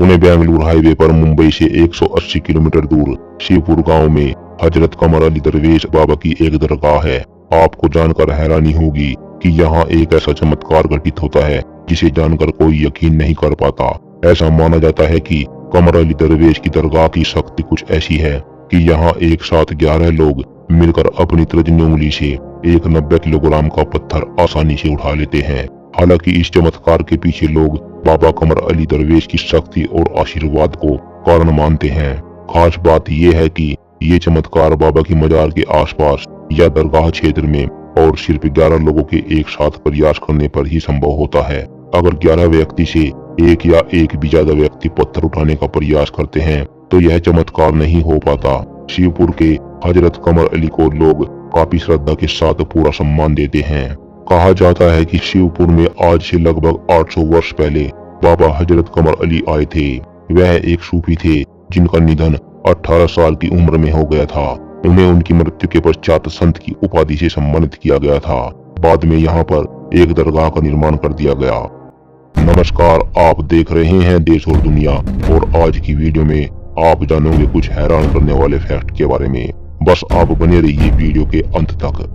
Pune Bengaluru highway पर मुंबई से 180 kilometre दूर शिवपुर गांव में हजरत कमर अली दरवेश बाबा की एक दरगाह है। आपको जानकर हैरानी होगी कि यहाँ एक ऐसा चमत्कार घटित होता है जिसे जानकर कोई यकीन नहीं कर पाता। ऐसा माना जाता है कि कमर अली दरवेश की दरगाह की शक्ति कुछ ऐसी है कि यहाँ एक साथ 11 लोग मिलकर अपनी तर्जनी उंगली से एक 90 किलोग्राम का पत्थर आसानी से उठा लेते हैं। हालांकि इस चमत्कार के पीछे लोग बाबा कमर अली दरवेश की शक्ति और आशीर्वाद को कारण मानते हैं। खास बात यह है कि ये चमत्कार बाबा की मजार के आसपास या दरगाह क्षेत्र में और सिर्फ 11 लोगों के एक साथ प्रयास करने पर ही संभव होता है। अगर 11 व्यक्ति से एक या एक भी ज्यादा व्यक्ति पत्थर उठाने का प्रयास करते हैं तो यह चमत्कार नहीं हो पाता। शिवपुर के हजरत कमर अली को लोग काफी श्रद्धा के साथ पूरा सम्मान देते हैं। कहा जाता है कि शिवपुर में आज से लगभग 800 वर्ष पहले बाबा हजरत कमर अली आए थे। वह एक सूफी थे जिनका निधन 18 साल की उम्र में हो गया था। उन्हें उनकी मृत्यु के पश्चात संत की उपाधि से सम्मानित किया गया था। बाद में यहाँ पर एक दरगाह का निर्माण कर दिया गया। नमस्कार, आप देख रहे हैं देश और दुनिया, और आज की वीडियो में आप जानोगे कुछ हैरान करने वाले फैक्ट के बारे में। बस आप बने रहिए वीडियो के अंत तक।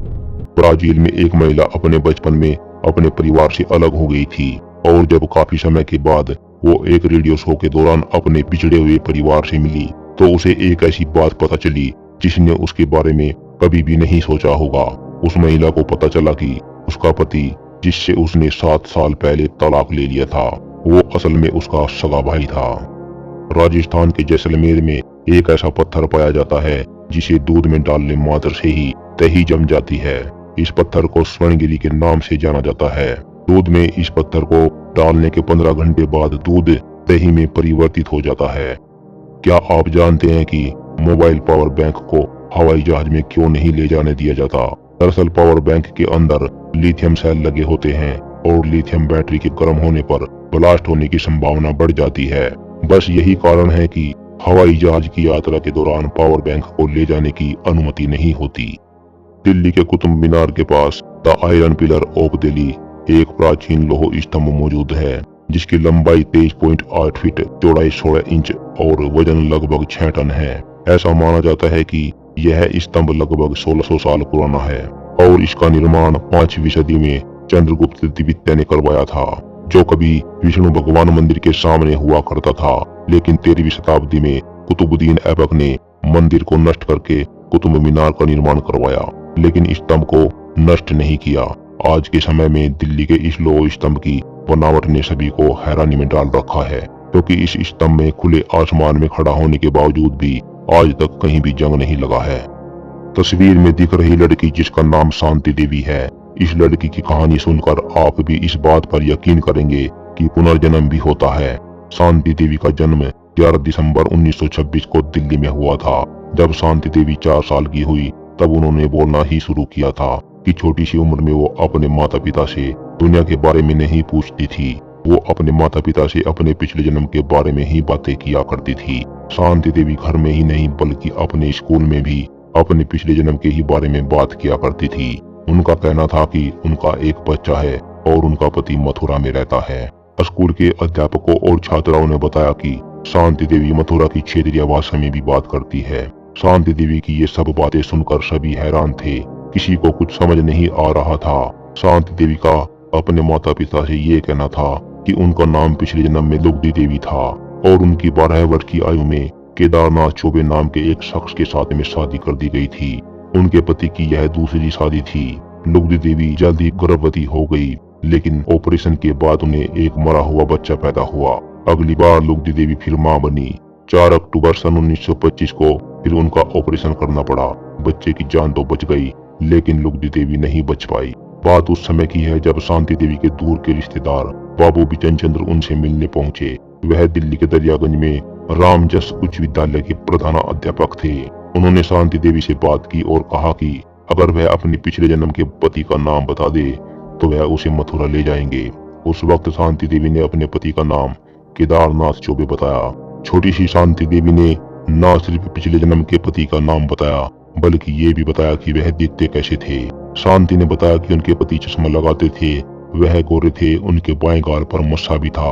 ब्राजील में एक महिला अपने बचपन में अपने परिवार से अलग हो गई थी और जब काफी समय के बाद वो एक रेडियो शो के दौरान अपने पिछड़े हुए परिवार से मिली तो उसे एक ऐसी बात पता चली जिसने उसके बारे में कभी भी नहीं सोचा होगा। उस महिला को पता चला कि उसका पति, जिससे उसने 7 साल पहले तलाक ले लिया था, वो असल में उसका सगा भाई था। राजस्थान के जैसलमेर में एक ऐसा पत्थर पाया जाता है जिसे दूध में डालने मात्र से ही दही जम जाती है। इस पत्थर को स्वर्णगिरी के नाम से जाना जाता है। दूध में इस पत्थर को डालने के 15 घंटे बाद दूध दही में परिवर्तित हो जाता है। क्या आप जानते हैं कि मोबाइल पावर बैंक को हवाई जहाज में क्यों नहीं ले जाने दिया जाता? दरअसल पावर बैंक के अंदर लिथियम सेल लगे होते हैं और लिथियम बैटरी के गर्म होने पर ब्लास्ट होने की संभावना बढ़ जाती है। बस यही कारण है कि हवाई जहाज की यात्रा के दौरान पावर बैंक को ले जाने की अनुमति नहीं होती। दिल्ली के कुतुब मीनार के पास the iron pillar of Delhi एक प्राचीन लौह स्तंभ मौजूद है जिसकी लंबाई 23.8 फीट, चौड़ाई 16 इंच और वजन लगभग 6 टन है। ऐसा माना जाता है कि यह स्तंभ लगभग 1600 साल पुराना है और इसका निर्माण 5वीं सदी में चंद्रगुप्त द्वितीय ने करवाया था, जो कभी विष्णु भगवान मंदिर के सामने हुआ करता था। लेकिन 13वीं शताब्दी में कुतुबुद्दीन ऐबक ने मंदिर को नष्ट करके कुतुब मीनार का निर्माण करवाया, लेकिन स्तंभ को नष्ट नहीं किया। आज के समय में दिल्ली के इस लौह स्तंभ की बनावट ने सभी को हैरानी में डाल रखा है, क्योंकि इस स्तंभ में खुले आसमान में खड़ा होने के बावजूद भी आज तक कहीं भी जंग नहीं लगा है। तस्वीर में दिख रही लड़की जिसका नाम शांति देवी है, इस लड़की की कहानी सुनकर आप भी इस बात पर यकीन करेंगे कि पुनर्जन्म भी होता है। शांति देवी का जन्म 11 दिसंबर 1926 को दिल्ली में हुआ था। जब शांति देवी 4 साल की हुई तब उन्होंने बोलना ही शुरू किया था कि छोटी सी उम्र में वो अपने माता पिता से दुनिया के बारे में नहीं पूछती थी। वो अपने माता पिता से अपने पिछले जन्म के बारे में ही बातें किया करती थी। शांति देवी घर में ही नहीं बल्कि अपने स्कूल में भी अपने पिछले जन्म के ही बारे में बात किया करती थी। उनका कहना था कि उनका एक बच्चा है और उनका पति मथुरा में रहता है। स्कूल के अध्यापकों और छात्राओं ने बताया कि शांति देवी मथुरा की क्षेत्रीय भाषा में भी बात करती है। शांति देवी की ये सब बातें सुनकर सभी हैरान थे, किसी को कुछ समझ नहीं आ रहा था। शांति देवी का अपने माता पिता से ये कहना था कि उनका नाम पिछले जन्म में लुगदी देवी था और उनकी 12 वर्ष की आयु में केदारनाथ चौबे नाम के एक शख्स के साथ में शादी कर दी गई थी। उनके पति की यह दूसरी शादी थी। लुगदी देवी जल्दी गर्भवती हो गई, लेकिन ऑपरेशन के बाद उन्हें एक मरा हुआ बच्चा पैदा हुआ। अगली बार लुगदी देवी फिर मां बनी। 4 अक्टूबर सन 1925 को फिर उनका ऑपरेशन करना पड़ा। बच्चे की जान तो बच गई, लेकिन लुगदी देवी नहीं बच पाई। बात उस समय की है जब शांति देवी के दूर के रिश्तेदार बाबू बिचन चंद्र उनसे मिलने पहुंचे। वह दिल्ली के दरियागंज में रामजस उच्च विद्यालय के प्रधान अध्यापक थे। उन्होंने शांति देवी से बात की और कहा कि अगर वह अपने पिछले जन्म के पति का नाम बता दे तो वह उसे मथुरा ले जाएंगे। उस वक्त शांति देवी ने अपने पति का नाम केदारनाथ चौबे बताया। छोटी सी शांति देवी ने न सिर्फ पिछले जन्म के पति का नाम बताया बल्कि ये भी बताया कि वह दिखते कैसे थे। शांति ने बताया कि उनके पति चश्मा लगाते थे, वह गोरे थे, उनके बाएं गाल पर मस्सा भी था।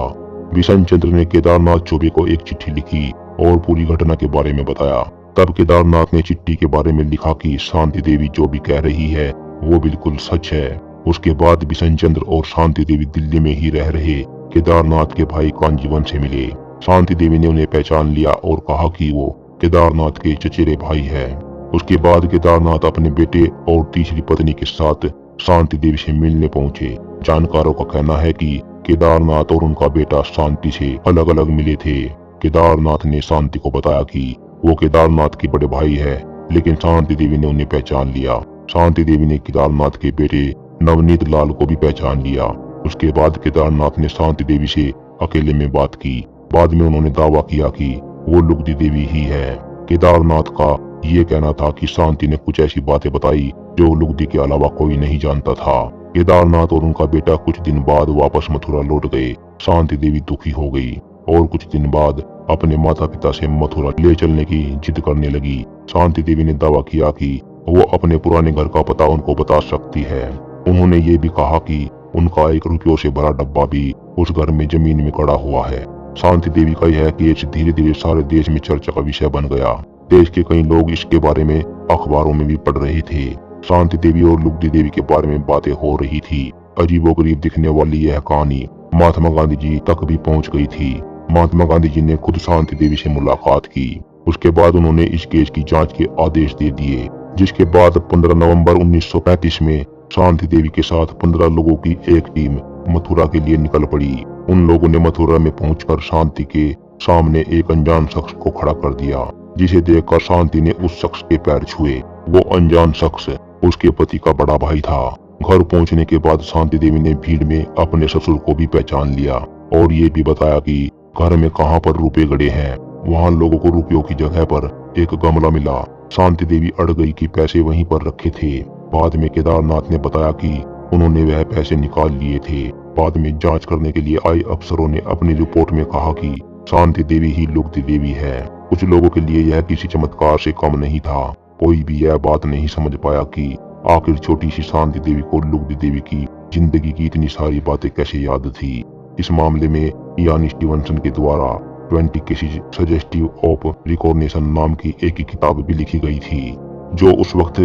बिशन चंद्र ने केदारनाथ चौबे को एक चिट्ठी लिखी और पूरी घटना के बारे में बताया। तब केदारनाथ ने चिट्ठी के बारे में लिखा कि शांति देवी जो भी कह रही है वो बिल्कुल सच है। उसके बाद बिशन चंद्र और शांति देवी दिल्ली में ही रह रहे केदारनाथ के भाई कांजीवन से मिले। शांति देवी ने उन्हें पहचान लिया और कहा कि वो केदारनाथ के चचेरे भाई है। उसके बाद केदारनाथ अपने बेटे और तीसरी पत्नी के साथ शांति देवी से मिलने पहुंचे। जानकारों का कहना है कि केदारनाथ और उनका बेटा शांति से अलग अलग मिले थे। केदारनाथ ने शांति को बताया कि वो केदारनाथ के बड़े भाई है, लेकिन शांति देवी ने उन्हें पहचान लिया। शांति देवी ने केदारनाथ के बेटे नवनीत लाल को भी पहचान लिया। उसके बाद केदारनाथ ने शांति देवी से अकेले में बात की। बाद में उन्होंने दावा किया कि वो लुगदी देवी ही है। केदारनाथ का ये कहना था कि शांति ने कुछ ऐसी बातें बताई जो लुगदी के अलावा कोई नहीं जानता था। केदारनाथ और उनका बेटा कुछ दिन बाद वापस मथुरा लौट गए। शांति देवी दुखी हो गई और कुछ दिन बाद अपने माता पिता से मथुरा ले चलने की जिद करने लगी। शांति देवी ने दावा किया कि वो अपने पुराने घर का पता उनको बता सकती है। उन्होंने ये भी कहा कि उनका एक रुपयों से भरा डब्बा भी उस घर में जमीन में पड़ा हुआ है। शांति देवी का यह केस धीरे धीरे सारे देश में चर्चा का विषय बन गया। देश के कई लोग इसके बारे में अखबारों में भी पढ़ रहे थे। शांति देवी और लुगदी देवी के बारे में बातें हो रही थी। अजीबोगरीब दिखने वाली यह कहानी महात्मा गांधी जी तक भी पहुंच गई थी। महात्मा गांधी जी ने खुद शांति देवी से मुलाकात की। उसके बाद उन्होंने इस केस की जांच के आदेश दे दिए, जिसके बाद 15 नवंबर 1935 में शांति देवी के साथ 15 लोगों की एक टीम मथुरा के लिए निकल पड़ी। उन लोगों ने मथुरा में पहुंचकर शांति के सामने एक अनजान शख्स को खड़ा कर दिया, जिसे देखकर शांति ने उस शख्स के पैर छुए। वो अनजान शख्स उसके पति का बड़ा भाई था। घर पहुंचने के बाद शांति देवी ने भीड़ में अपने ससुर को भी पहचान लिया और ये भी बताया कि घर में कहां पर रुपए गड़े हैं। वहां लोगों को रुपयों की जगह पर एक गमला मिला। शांति देवी अड़ गई कि पैसे वहीं पर रखे थे। बाद में केदारनाथ ने बताया कि उन्होंने वह पैसे निकाल लिए थे। बाद में जांच करने के लिए आए अफसरों ने अपनी रिपोर्ट में कहा कि शांति देवी ही लुगदी देवी है। कुछ लोगों के लिए यह किसी चमत्कार से कम नहीं था। कोई भी यह बात नहीं समझ पाया कि आखिर छोटी सी शांति देवी को लुगदी देवी की जिंदगी की इतनी सारी बातें कैसे याद थी। इस मामले में इयान स्टीवनसन के द्वारा 20 केसेस सजेस्टिव ऑफ रिकॉग्निशन नाम की एक ही किताब भी लिखी गई थी, जो उस वक्त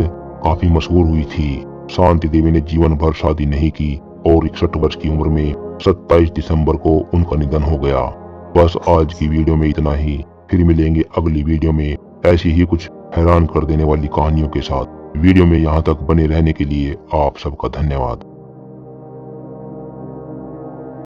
काफी मशहूर हुई थी। शांति देवी ने जीवन भर शादी नहीं की और 61 वर्ष की उम्र में 27 दिसंबर को उनका निधन हो गया। बस आज की वीडियो में इतना ही। फिर मिलेंगे अगली वीडियो में ऐसी ही कुछ हैरान कर देने वाली कहानियों के साथ। वीडियो में यहाँ तक बने रहने के लिए आप सबका धन्यवाद।